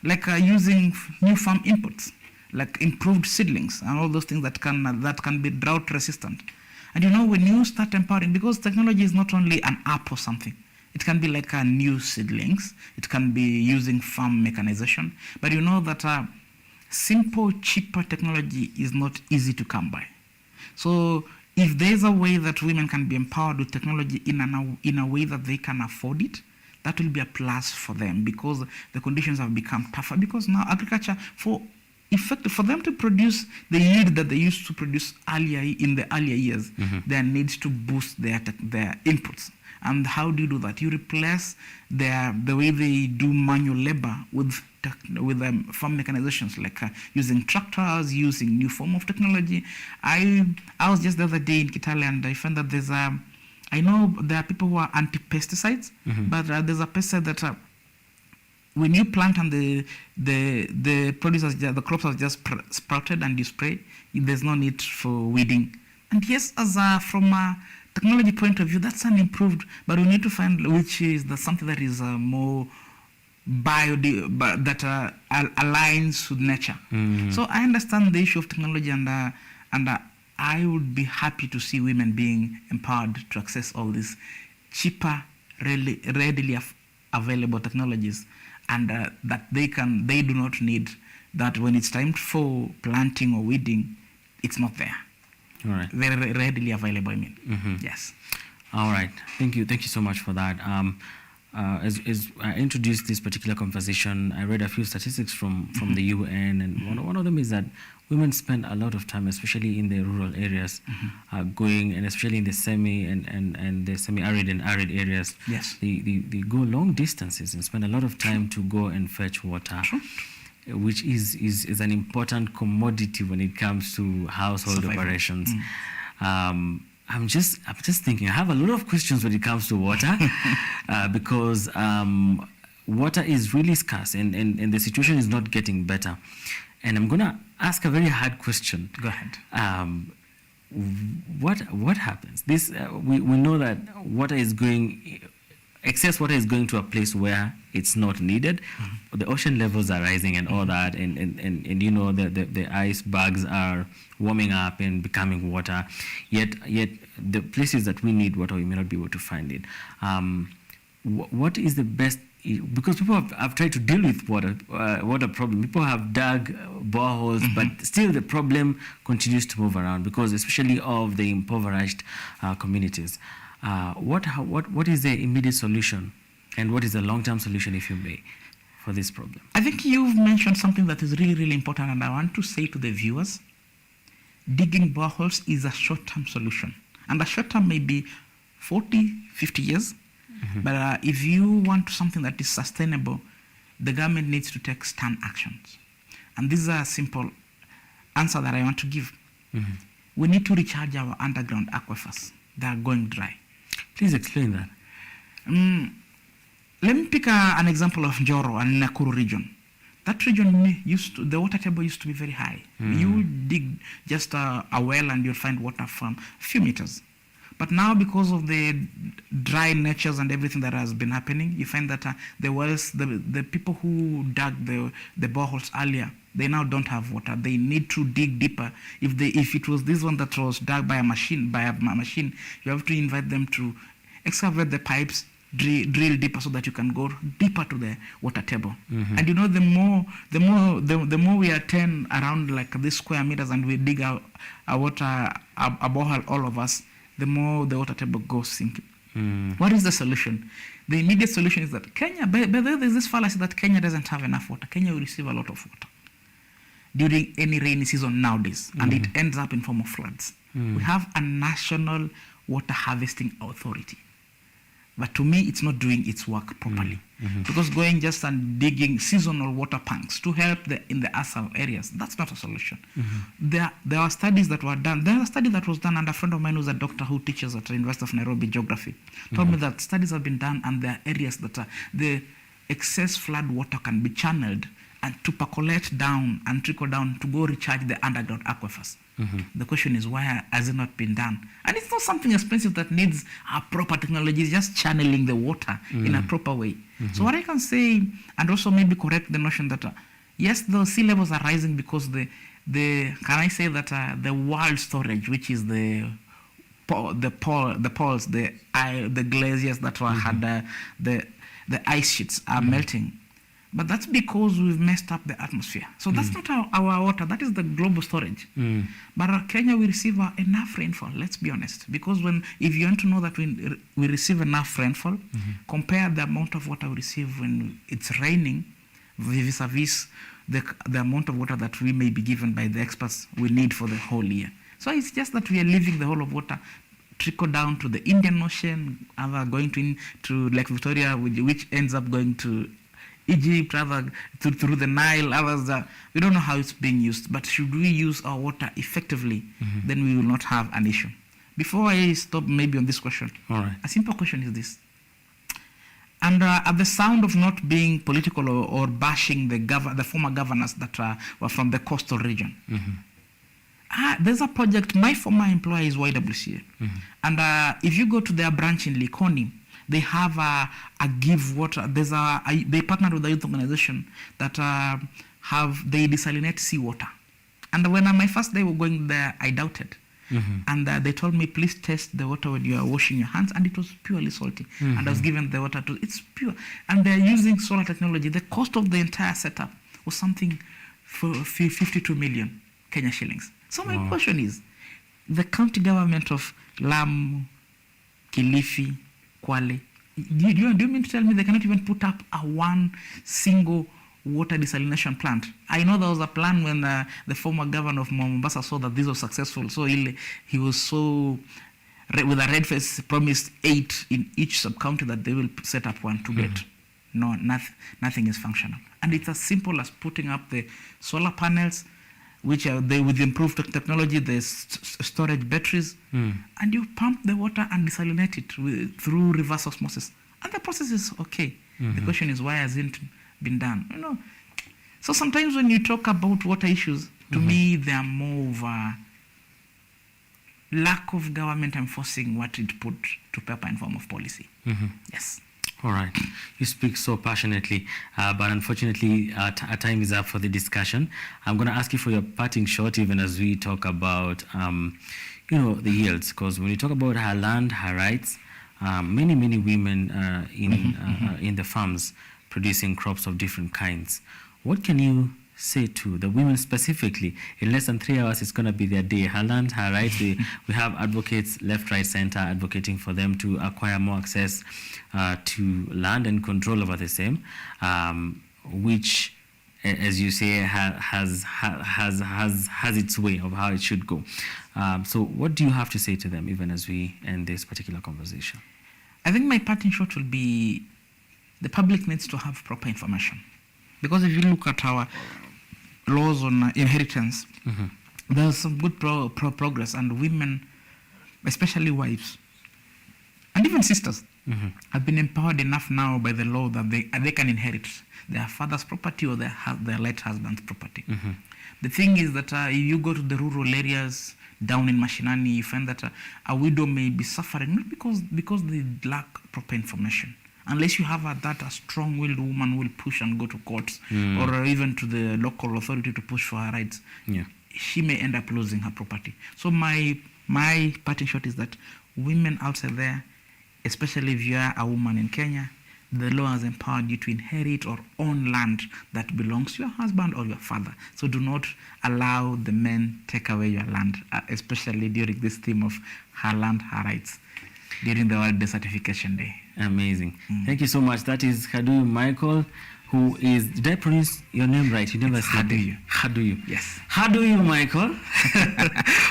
like using new farm inputs, like improved seedlings and all those things that can be drought resistant. And when you start empowering, because technology is not only an app or something, it can be like a new seedlings, it can be using farm mechanization, but you know that simple, cheaper technology is not easy to come by. So if there's a way that women can be empowered with technology in a way that they can afford it, that will be a plus for them, because the conditions have become tougher. Because now agriculture, for them to produce the yield that they used to produce in the earlier years, there needs to boost their inputs. And how do you do that? You replace the way they do manual labor with farm mechanizations, like using tractors, using new form of technology. I was just the other day in Kitale, and I found that I know there are people who are anti-pesticides, but there's a pesticide that when you plant and the produce the crops are just sprouted and you spray, there's no need for weeding. And yes, from a technology point of view, that's an improved, but we need to find which is something that is more that aligns with nature. So I understand the issue of technology, and I would be happy to see women being empowered to access all these cheaper, readily available technologies, and that they do not need that when it's time for planting or weeding, it's not there. All right. Very readily available, I mean. Yes. All right. Thank you so much for that. As I introduced this particular conversation, I read a few statistics from the UN, and one of them is that women spend a lot of time, especially in the rural areas, going, and especially in the semi and the semi-arid and arid areas. Yes. They go long distances and spend a lot of time to go and fetch water, which is an important commodity when it comes to household operations. I'm just thinking, I have a lot of questions when it comes to water, because water is really scarce, and the situation is not getting better. And I'm going to ask a very hard question. Go ahead. What happens? This we know that excess water is going to a place where it's not needed. The ocean levels are rising and all that, and the icebergs are warming up and becoming water. Yet the places that we need water, we may not be able to find it. What is the best because people have tried to deal with water problem. People have dug boreholes, but still the problem continues to move around because especially of the impoverished communities. What is the immediate solution, and what is the long-term solution, if you may, for this problem? I think you've mentioned something that is really, really important, and I want to say to the viewers, digging boreholes is a short-term solution. And a short-term may be 40, 50 years. But if you want something that is sustainable, the government needs to take stern actions. And this is a simple answer that I want to give. We need to recharge our underground aquifers. They are going dry. Please explain that. Let me pick an example of Njoro and Nakuru region. That region the water table used to be very high. You dig just a well and you'll find water from a few meters. But now, because of the dry natures and everything that has been happening, you find that the wells, the people who dug the boreholes earlier, they now don't have water. They need to dig deeper. If it was this one that was dug by a machine, you have to invite them to excavate the pipes, drill deeper so that you can go deeper to the water table. And you know, the more we attend around like this square meters and we dig a borehole, all of us, the more the water table goes sinking. What is the solution? The immediate solution is that Kenya, by the way, there's this fallacy that Kenya doesn't have enough water. Kenya will receive a lot of water during any rainy season nowadays, and it ends up in form of floods. We have a national water harvesting authority. But to me, it's not doing its work properly. Because going just and digging seasonal water tanks to help in the ASAL areas, that's not a solution. There are studies that were done. There was a study that was done, and a friend of mine who's a doctor who teaches at the University of Nairobi Geography told me that studies have been done, and there are areas that the excess flood water can be channeled and to percolate down and trickle down to go recharge the underground aquifers. The question is, why has it not been done? And it's not something expensive that needs a proper technology. It's just channeling the water in a proper way. So what I can say, and also maybe correct the notion that yes, the sea levels are rising because can I say that the world storage, which is the poles, the glaciers that had the ice sheets are melting. But that's because we've messed up the atmosphere. So that's not our water. That is the global storage. But Kenya, we receive enough rainfall, let's be honest. Because if you want to know that we receive enough rainfall, compare the amount of water we receive when it's raining vis-a-vis the amount of water that we may be given by the experts we need for the whole year. So it's just that we are leaving the whole of water trickle down to the Indian Ocean, either going to Lake Victoria, which ends up going to Egypt, rather through the Nile, others. We don't know how it's being used, but should we use our water effectively, then we will not have an issue. Before I stop maybe on this question, a simple question is this. And at the sound of not being political or bashing the former governors that were from the coastal region, there's a project, my former employer is YWCA, and if you go to their branch in Likoni, they have a give water. They partnered with a youth organization that they desalinate seawater. And when my first day we were going there, I doubted. And they told me, please test the water when you are washing your hands, and it was purely salty. And I was given the water it's pure. And they're using solar technology. The cost of the entire setup was something for 52 million Kenya shillings. So my question is, the county government of Lamu, Kilifi, Kwale, do you mean to tell me they cannot even put up one single water desalination plant? I know there was a plan when the former governor of Mombasa saw that this was successful, so he was so with a red face promised 8 in each sub-county that they will set up one to get. No, nothing is functional. And it's as simple as putting up the solar panels, which are with improved technology, the storage batteries, and you pump the water and desalinate it through reverse osmosis. And the process is okay. The question is, why hasn't it been done? You know. So sometimes when you talk about water issues, to me, they are more of a lack of government enforcing what it put to paper in form of policy. Yes. All right. You speak so passionately, but unfortunately, our time is up for the discussion. I'm going to ask you for your parting shot, even as we talk about, the yields, because when you talk about her land, her rights, many women in the farms producing crops of different kinds. What can you say to the women specifically? In less than 3 hours, it's going to be their day. Her land, her rights. We have advocates left, right, center advocating for them to acquire more access to land and control over the same, which, as you say, has its way of how it should go. So what do you have to say to them, even as we end this particular conversation? I think my parting shot will be the public needs to have proper information. Because if you look at our laws on inheritance, there's some good progress, and women, especially wives, and even sisters, have been empowered enough now by the law that they can inherit their father's property or their late husband's property. The thing is that you go to the rural areas down in Mashinani, you find that a widow may be suffering not because they lack proper information. Unless you have a strong-willed woman who will push and go to courts or even to the local authority to push for her rights, she may end up losing her property. So my parting shot is that women outside there, especially if you are a woman in Kenya, the law has empowered you to inherit or own land that belongs to your husband or your father. So do not allow the men take away your land, especially during this theme of her land, her rights, during the World Desertification Day. Amazing. Thank you so much. That is Haduyu Michael, who is, did I pronounce your name right? You never said Haduyu. Haduyu. Yes. Haduyu Michael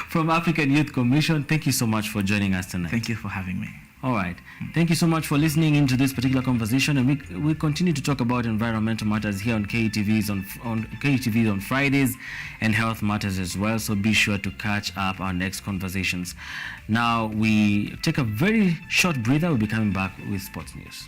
from African Youth Commission. Thank you so much for joining us tonight. Thank you for having me. All right. Thank you so much for listening into this particular conversation, and we continue to talk about environmental matters here on KUTVs on KUTVs on Fridays, and health matters as well. So be sure to catch up our next conversations. Now we take a very short breather. We'll be coming back with sports news.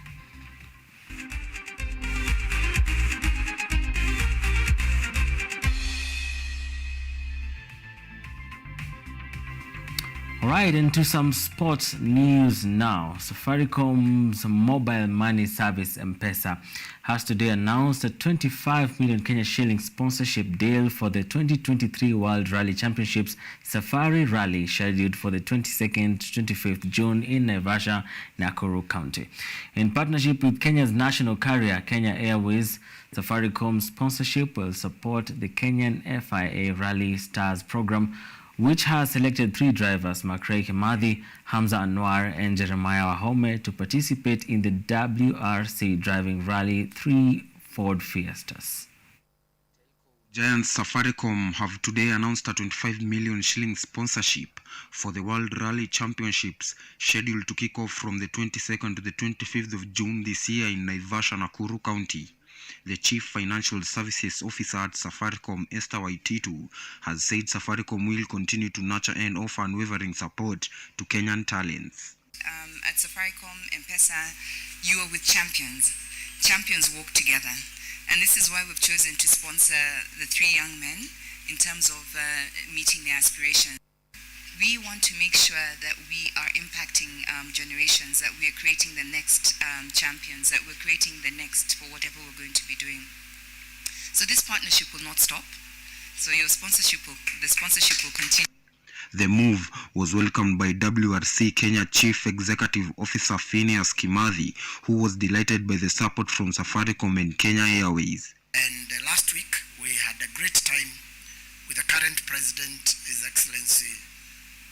All right, into some sports news now. Safaricom's mobile money service M-Pesa has today announced a 25 million Kenya shilling sponsorship deal for the 2023 World Rally Championships Safari Rally, scheduled for the 22nd to 25th June in Naivasha, Nakuru County. In partnership with Kenya's national carrier, Kenya Airways, Safaricom's sponsorship will support the Kenyan FIA Rally Stars program, which has selected 3 drivers, Makrei Kimathi, Hamza Anwar, and Jeremiah Wahome, to participate in the WRC Driving Rally 3 Ford Fiestas. Giants Safaricom have today announced a 25 million shilling sponsorship for the World Rally Championships, scheduled to kick off from the 22nd to the 25th of June this year in Naivasha, Nakuru County. The Chief Financial Services Officer at Safaricom, Esther Waititu, has said Safaricom will continue to nurture and offer unwavering support to Kenyan talents. At Safaricom M-Pesa, you are with champions. Champions walk together. And this is why we've chosen to sponsor the 3 young men in terms of meeting their aspirations. We want to make sure that we are impacting generations, that we are creating the next champions, that we're creating the next for whatever we're going to be doing. So this partnership will not stop. So the sponsorship will continue. The move was welcomed by WRC Kenya Chief Executive Officer Phineas Kimathi, who was delighted by the support from Safaricom and Kenya Airways. And last week we had a great time with the current president, His Excellency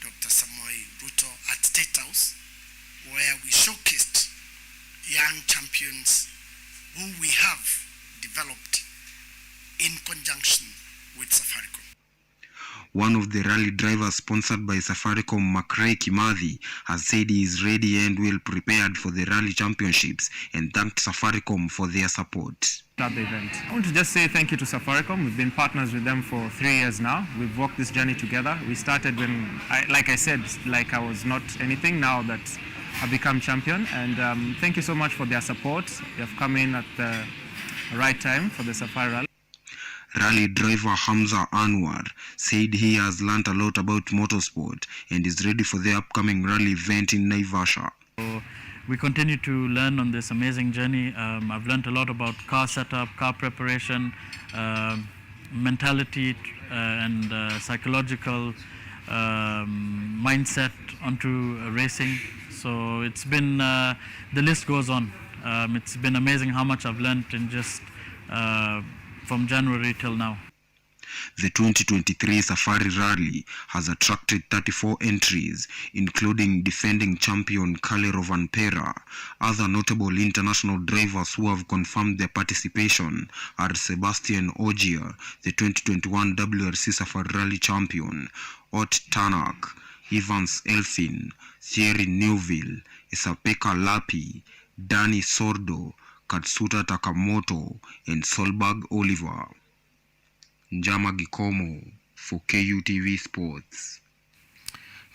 Dr. Samoei Ruto, at State House, where we showcased young champions who we have developed in conjunction with Safaricom. One of the rally drivers sponsored by Safaricom, Makrei Kimathi, has said he is ready and well prepared for the rally championships and thanked Safaricom for their support. At the event, I want to just say thank you to Safaricom. We've been partners with them for 3 years now. We've walked this journey together. We started when, like I said, like I was not anything. Now that I've become champion, and thank you so much for their support. They have come in at the right time for the Safari Rally. Rally driver Hamza Anwar said he has learnt a lot about motorsport and is ready for the upcoming rally event in Naivasha. So we continue to learn on this amazing journey. I've learned a lot about car setup, car preparation, mentality and psychological mindset onto racing. So it's been, the list goes on. It's been amazing how much I've learned in just from January till now. The 2023 Safari Rally has attracted 34 entries, including defending champion Kalle Rovanpera. Other notable international drivers who have confirmed their participation are Sebastian Ogier, the 2021 WRC Safari Rally champion, Ott Tanak, Evans Elfin, Thierry Neuville, Isapeka Lapi, Danny Sordo, Katsuta Takamoto, and Solberg Oliver. Njama Gikomo for KUTV Sports.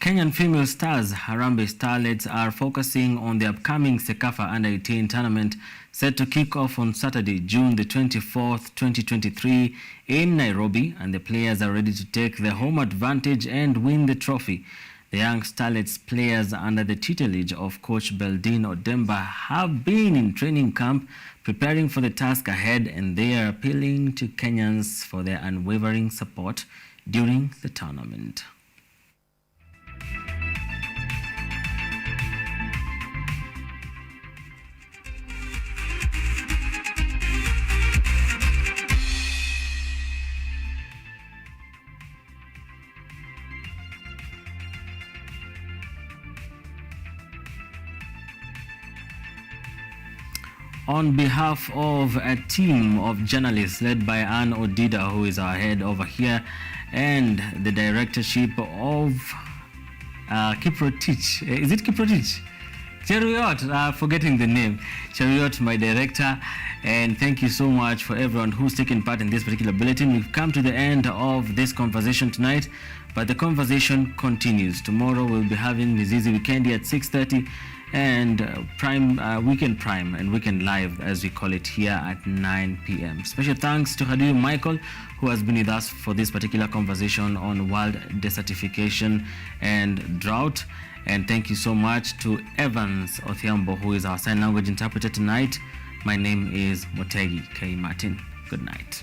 Kenyan female stars Harambee Starlets are focusing on the upcoming Sekafa Under-18 tournament set to kick off on Saturday, June the 24th, 2023 in Nairobi, and the players are ready to take the home advantage and win the trophy. The young Starlets players under the tutelage of coach Beldin Odemba have been in training camp preparing for the task ahead, and they are appealing to Kenyans for their unwavering support during the tournament. On behalf of a team of journalists led by Anne Odida, who is our head over here, and the directorship of Kiprotich. Is it Kiprotich? Cheruiyot, forgetting the name. Cheruiyot, my director. And thank you so much for everyone who's taken part in this particular bulletin. We've come to the end of this conversation tonight, but the conversation continues. Tomorrow we'll be having Mizizi Weekendi at 6:30. And Weekend Prime and Weekend Live, as we call it here, at 9 p.m. Special thanks to Hadiu Michael, who has been with us for this particular conversation on world desertification and drought. And thank you so much to Evans ODHIAMBO, who is our sign language interpreter tonight. My name is MUTEGI K. Martin. Good night.